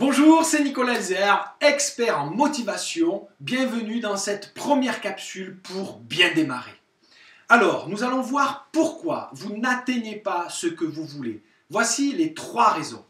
Bonjour, c'est Nicolas Elzer, expert en motivation. Bienvenue dans cette première capsule pour bien démarrer. Alors, nous allons voir pourquoi vous n'atteignez pas ce que vous voulez. Voici les 3 raisons.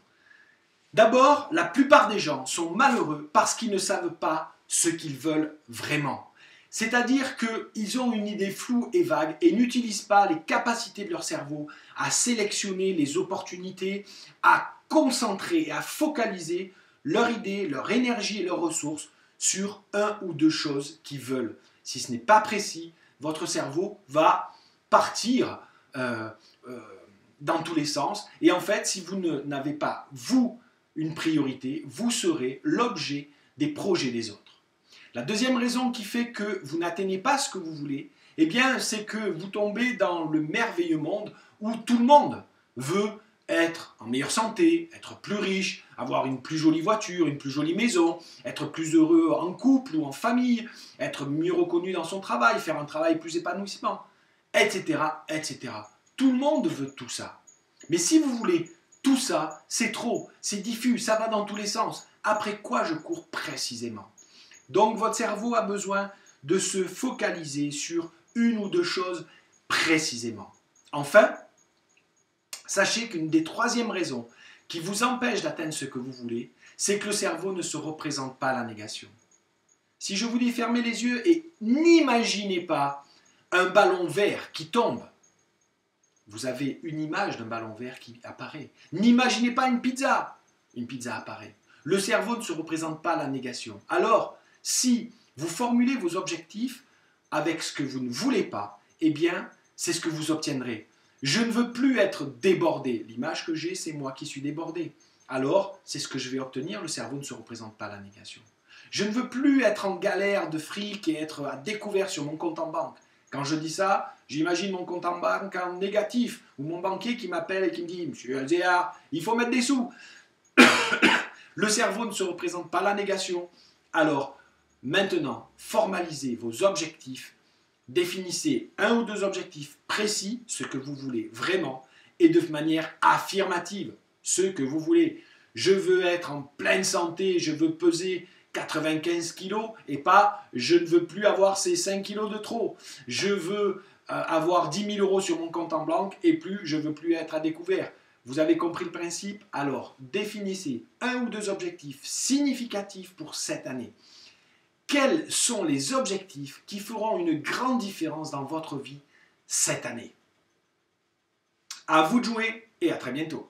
D'abord, la plupart des gens sont malheureux parce qu'ils ne savent pas ce qu'ils veulent vraiment. C'est-à-dire qu'ils ont une idée floue et vague et n'utilisent pas les capacités de leur cerveau à sélectionner les opportunités, à concentrer et à focaliser leur idée, leur énergie et leurs ressources sur 1 ou 2 choses qu'ils veulent. Si ce n'est pas précis, votre cerveau va partir dans tous les sens. Et en fait, si vous n'avez pas, vous, une priorité, vous serez l'objet des projets des autres. La deuxième raison qui fait que vous n'atteignez pas ce que vous voulez, eh bien, c'est que vous tombez dans le merveilleux monde où tout le monde veut être en meilleure santé, être plus riche, avoir une plus jolie voiture, une plus jolie maison, être plus heureux en couple ou en famille, être mieux reconnu dans son travail, faire un travail plus épanouissant, etc., etc. Tout le monde veut tout ça. Mais si vous voulez tout ça, c'est trop, c'est diffus, ça va dans tous les sens. Après quoi je cours précisément? Donc votre cerveau a besoin de se focaliser sur 1 ou 2 choses précisément. Enfin, sachez qu'une des 3e raisons qui vous empêche d'atteindre ce que vous voulez, c'est que le cerveau ne se représente pas la négation. Si je vous dis fermez les yeux et n'imaginez pas un ballon vert qui tombe, vous avez une image d'un ballon vert qui apparaît. N'imaginez pas une pizza apparaît. Le cerveau ne se représente pas la négation. Alors, si vous formulez vos objectifs avec ce que vous ne voulez pas, eh bien, c'est ce que vous obtiendrez. Je ne veux plus être débordé. L'image que j'ai, c'est moi qui suis débordé. Alors, c'est ce que je vais obtenir. Le cerveau ne se représente pas la négation. Je ne veux plus être en galère de fric et être à découvert sur mon compte en banque. Quand je dis ça, j'imagine mon compte en banque en négatif, ou mon banquier qui m'appelle et qui me dit « Monsieur Elzer, il faut mettre des sous ». Le cerveau ne se représente pas la négation. Alors, maintenant, formalisez vos objectifs, définissez 1 ou 2 objectifs précis, ce que vous voulez vraiment, et de manière affirmative, ce que vous voulez. Je veux être en pleine santé, je veux peser 95 kilos et pas je ne veux plus avoir ces 5 kilos de trop. Je veux avoir 10 000 € sur mon compte en banque et plus je ne veux plus être à découvert. Vous avez compris le principe? Alors, définissez 1 ou 2 objectifs significatifs pour cette année. Quels sont les objectifs qui feront une grande différence dans votre vie cette année? À vous de jouer et à très bientôt.